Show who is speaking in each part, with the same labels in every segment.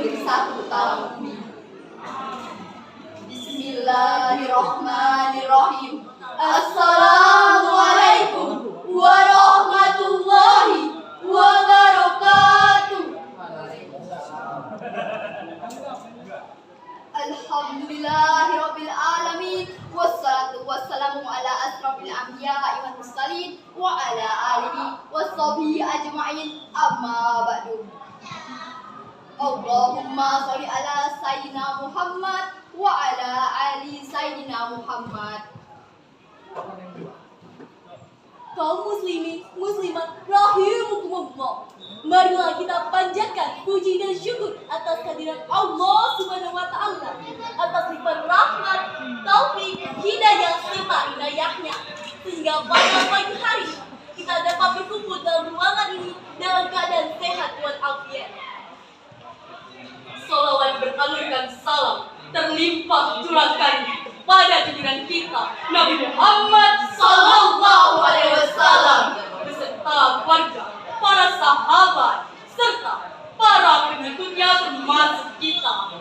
Speaker 1: menjadi satu talang bumi. Bismillahirrahmanirrahim. Assalamualaikum warahmatullahi wabarakatuh. Alhamdulillahirabbil alamin, wassalatu wassalamu ala asrofil anbiya'i wal mursalin wa ala alihi washabihi ajma'in, amma ba'du. Allahumma sholli ala sayyidina Muhammad wa ala ali sayyidina Muhammad.
Speaker 2: Kaum muslimin, muslimat, rahimakumullah. Marilah kita panjatkan puji dan syukur atas kehadiran Allah Subhanahu wa taala, atas limpahan rahmat, taufik, hidayah serta inayahnya, sehingga pada pagi hari kita dapat berkumpul dalam ruangan ini dalam keadaan sehat walafiat. Salawat beralurkan salam terlimpah curahkan pada junjungan kita Nabi Muhammad sallallahu alaihi wasallam beserta keluarga, para sahabat serta para pengikutnya termasuk kita.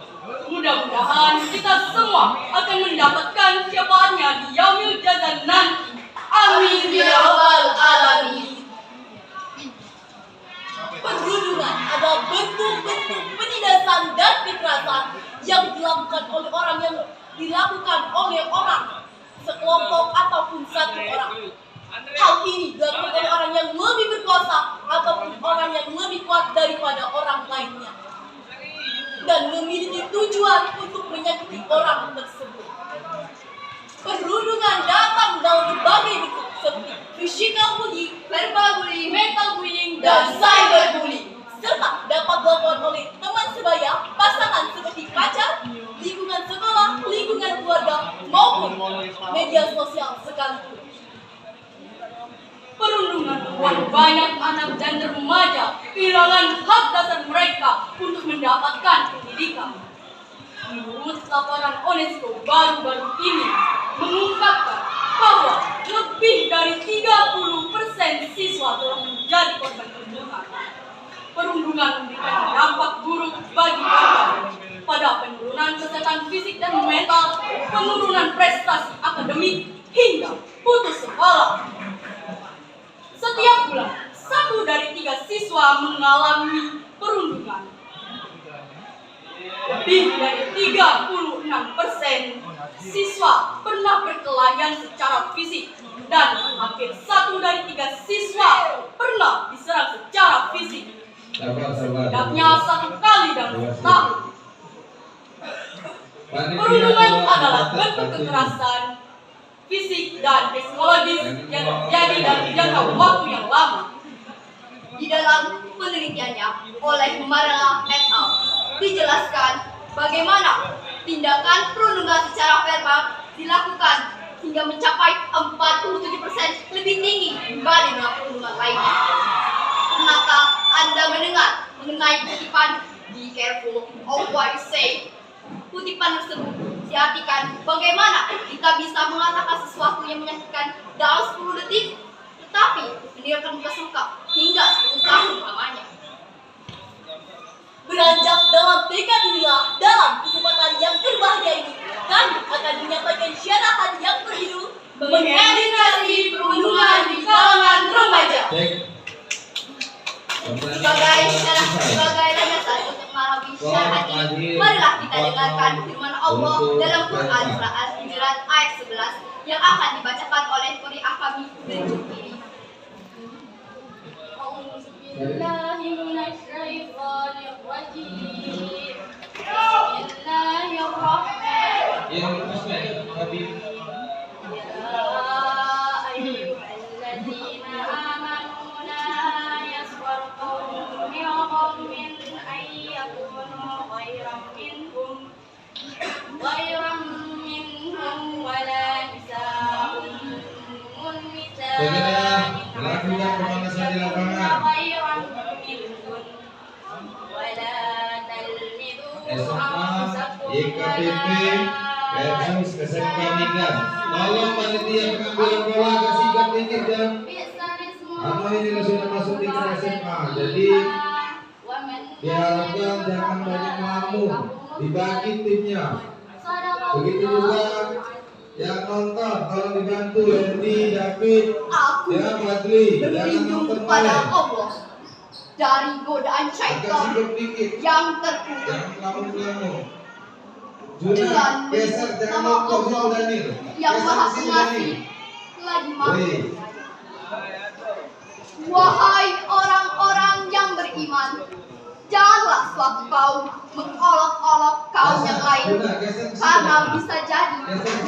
Speaker 2: Mudah-mudahan kita semua akan mendapatkan syafaatnya di yaumil jazaa nanti. Amin ya rabbal alamin. Perundungan adalah bentuk-bentuk penindasan dan kekerasan yang dilakukan oleh orang sekelompok ataupun satu orang. Hal ini dilakukan oleh orang yang lebih berkuasa ataupun orang yang lebih kuat daripada orang lainnya, dan memiliki tujuan untuk menyakiti orang tersebut. Perundungan datang dalam berbagai bentuk seperti physical bullying, verbal bullying, mental bullying, dan cyberbullying, serta dapat dilakukan oleh teman sebaya, pasangan seperti pacar, lingkungan sekolah, lingkungan keluarga, maupun media sosial sekalipun. Perundungan membuat banyak anak dan remaja kehilangan hak dasar mereka untuk mendapatkan pendidikan. Menurut laporan UNESCO baru-baru ini mengungkapkan bahwa lebih dari 30% siswa telah menjadi korban perundungan. Perundungan memberikan dampak buruk bagi korban pada penurunan kesehatan fisik dan mental, penurunan prestasi akademik, hingga putus sekolah. Setiap bulan, 1 dari 3 siswa mengalami perundungan. Lebih dari 36% siswa pernah berkelahian secara fisik, dan hampir 1 dari 3 siswa pernah diserang secara fisik, setidaknya 1 kali dalam setahun. Perundungan adalah bentuk kekerasan fisik dan psikologis yang terjadi dalam jangka waktu yang lama.
Speaker 1: Di dalam penelitiannya oleh Marla et al. Dijelaskan bagaimana tindakan perundungan secara verbal dilakukan hingga mencapai 47% lebih tinggi dibanding perundungan lainnya. Pernahkah Anda mendengar mengenai kutipan "Be careful of what you say"? Kutipan tersebut diartikan bagaimana kita bisa mengatakan sesuatu yang menyakitkan dalam 10 detik, tetapi meninggalkan bekas luka hingga 10 tahun lamanya.
Speaker 2: Beranjak dalam tekad inilah, dalam kesempatan yang berbahagia ini, kami akan menyampaikan syarahan yang berjudul
Speaker 1: Mengeliminasi perundungan di kalangan remaja. Sebagai landasan untuk memahami syarahan ini, marilah kita dengarkan firman Allah dalam Quran surah Al-Hujurat ayat 11 yang akan dibacakan oleh qari'ah kami berikut ini.
Speaker 3: Lakukan pemanasan di lapangan. SMA, IKPP, versus SMK Migas. Tolong panitia pengambilan bola agak sigap dikit ya. Karena ini sudah masuk di SMA, jadi diharapkan jangan banyak kamu dibagi timnya. Begitu juga yang nonton tolong dibantu Hendy, David,
Speaker 1: Aku
Speaker 3: ya Fadli, jangan
Speaker 1: berlindung
Speaker 3: nonton
Speaker 1: kepada
Speaker 3: main.
Speaker 1: Allah dari godaan
Speaker 3: Agak
Speaker 1: syaitan
Speaker 3: sibuk dikit,
Speaker 1: yang terkutuk.
Speaker 3: jangan kamu.
Speaker 1: Dengan
Speaker 3: Juna, geser jangan
Speaker 1: nama
Speaker 3: nonton situ
Speaker 1: Allah
Speaker 3: Daniel.
Speaker 1: yang
Speaker 3: Geser
Speaker 1: maha
Speaker 3: ke sini,
Speaker 1: pengasih
Speaker 3: Daniel.
Speaker 1: lagi maha.
Speaker 3: Woi,
Speaker 1: Wahai orang-orang yang beriman, janganlah suatu kaum mengolok-olok kaum yang lain,
Speaker 3: Juna, geser ke sini.
Speaker 1: karena bisa jadi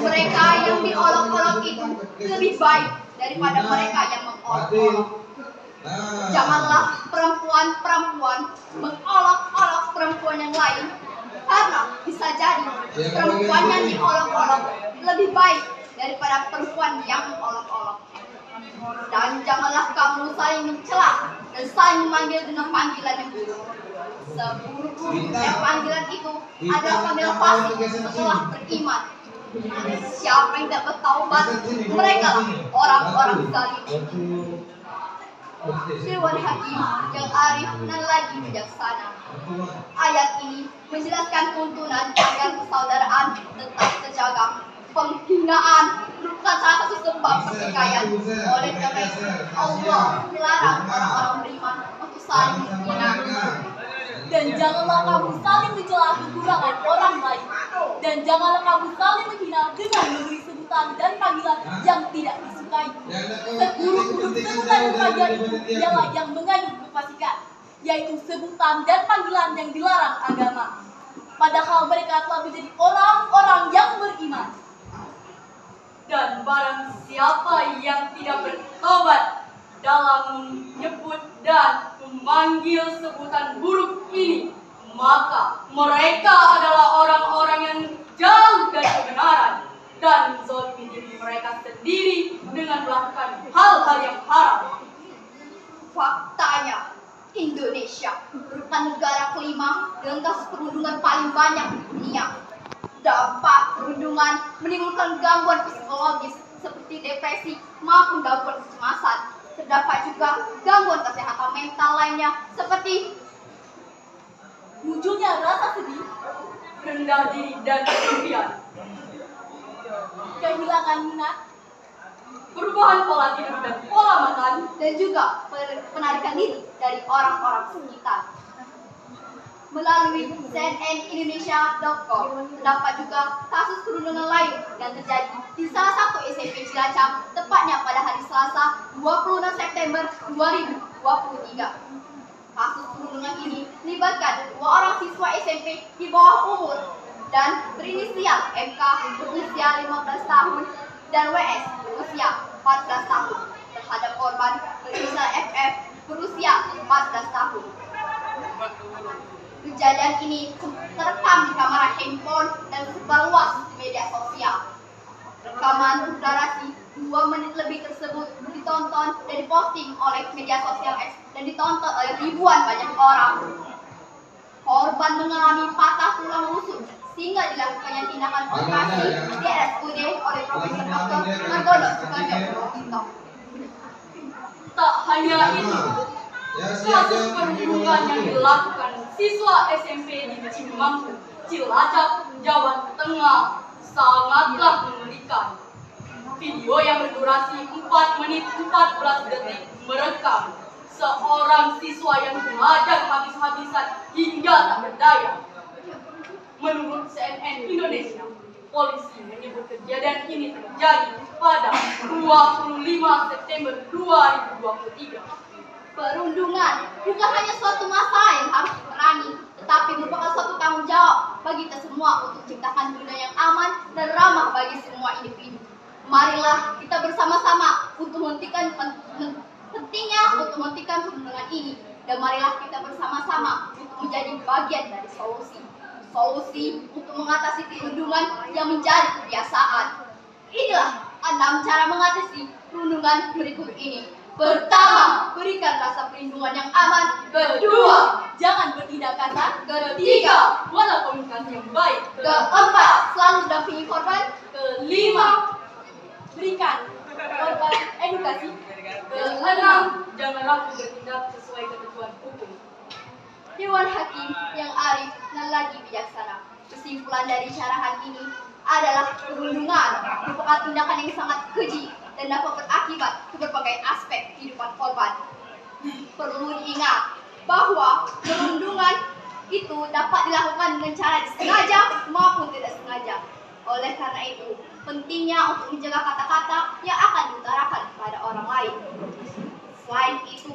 Speaker 1: mereka yang diolok-olok itu lebih baik daripada mereka yang mengolok-olok.
Speaker 3: Nah,
Speaker 1: Janganlah perempuan-perempuan mengolok-olok perempuan yang lain, karena bisa jadi perempuan yang diolok-olok lebih baik daripada perempuan yang mengolok-olok. Dan janganlah kamu saling mencela dan saling memanggil dengan panggilan yang buruk. Seburuk-buruk panggilan itu adalah panggilan fasik setelah beriman. Siapa yang tidak bertaubat, mereka lah orang-orang zalim. Dewan Hakim yang arif dan lagi bijaksana. Ayat ini menjelaskan tuntunan agar persaudaraan tetap terjaga. Penghinaan merupakan salah satu sebab pertikaian. Oleh karena itu, Allah melarang orang-orang beriman untuk saling menghina.
Speaker 2: Dan janganlah kamu saling mencela kekurangan orang lain. Dan janganlah kamu saling menghina dengan memberi sebutan dan panggilan yang tidak disukai. Seburuk-buruk sebutan dan panggilan itu ialah yang mengandung kefasikan, yaitu sebutan dan panggilan yang dilarang agama. Padahal mereka telah menjadi orang-orang yang beriman. Dan barang siapa yang tidak bertobat dalam menyebut dan memanggil sebutan buruk ini, maka mereka adalah orang-orang yang jauh dari kebenaran dan zalimi diri mereka sendiri dengan melakukan hal-hal yang haram.
Speaker 1: Faktanya, Indonesia merupakan negara kelima dengan kasus perundungan paling banyak di dunia. Dampak perundungan menimbulkan gangguan psikologis seperti depresi maupun gangguan kecemasan. Terdapat juga gangguan kesehatan mental lainnya seperti
Speaker 2: Munculnya rasa sedih, rendah diri dan kesepian, kehilangan minat, perubahan pola tidur dan pola makan,
Speaker 1: dan juga penarikan diri dari orang-orang sekitar. Melalui cnnindonesia.com terdapat juga kasus perundungan lain yang terjadi di salah satu SMP Cilacap, tepatnya pada hari Selasa 26 September 2023. Kasus perundungan ini melibatkan 2 orang siswa SMP di bawah umur dan berinisial MK berusia 15 tahun dan WS berusia 14 tahun terhadap korban berinisial FF berusia 14 tahun. Kejadian ini terekam di kamera handphone dan tersebar luas di media sosial. Rekaman berdurasi 2 menit lebih tersebut ditonton dan diposting oleh media sosial X dan ditonton oleh ribuan banyak orang. Korban mengalami patah tulang rusuk sehingga dilakukannya tindakan operasi di RSUD oleh Profesor Dr. Margono Soekarno Purwokerto.
Speaker 2: Tak hanya itu, kasus perundungan yang dilakukan siswa SMP di Cimangku, Cilacap, Jawa Tengah sangatlah mengerikan. Video yang berdurasi 4 menit 14 detik merekam seorang siswa yang belajar habis-habisan hingga tak berdaya. Menurut CNN Indonesia, polisi menyebut kejadian ini terjadi pada 25 September 2023.
Speaker 1: Perundungan bukan hanya suatu masalah yang harus diperangi, tetapi merupakan suatu tanggung jawab bagi kita semua untuk menciptakan dunia yang aman dan ramah bagi semua individu. Marilah kita bersama-sama untuk menghentikan pentingnya untuk menghentikan perundungan ini, dan marilah kita bersama-sama untuk menjadi bagian dari solusi untuk mengatasi perundungan yang menjadi kebiasaan. Inilah 6 cara mengatasi perundungan berikut ini. Pertama, berikan rasa perlindungan yang aman. Kedua,
Speaker 2: jangan bertindak kasar.
Speaker 1: ketiga,
Speaker 2: Buatlah komunikasi yang baik.
Speaker 1: keempat, selalu dampingi korban.
Speaker 2: Kelima, berikan korban edukasi. Keenam, jangan ragu bertindak sesuai ketentuan hukum.
Speaker 1: Dewan Hakim yang arif dan lagi bijaksana. Kesimpulan dari syarahan ini adalah perundungan merupakan tindakan yang sangat keji dan dapat berakibat ke berbagai aspek kehidupan korban. Perlu diingat bahwa perundungan itu dapat dilakukan dengan cara disengaja maupun tidak sengaja. Oleh karena itu, pentingnya untuk menjaga kata-kata yang akan diutarakan kepada orang lain. Selain itu,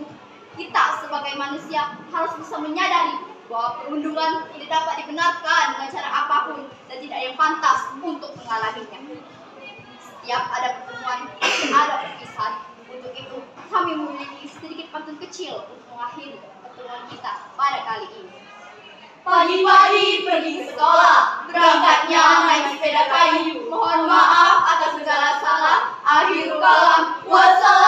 Speaker 1: kita sebagai manusia harus bisa menyadari bahwa perundungan tidak dapat dibenarkan dengan cara apapun dan tidak ada yang pantas untuk mengalaminya. Setiap ada pertemuan, ada perpisahan. Untuk itu, kami memiliki sedikit pantun kecil untuk mengakhiri pertemuan kita pada kali ini.
Speaker 2: Pagi-pagi pergi ke sekolah, berangkatnya naik sepeda kayu.
Speaker 1: Mohon maaf atas segala salah. Akhirul kalam. Wassalam.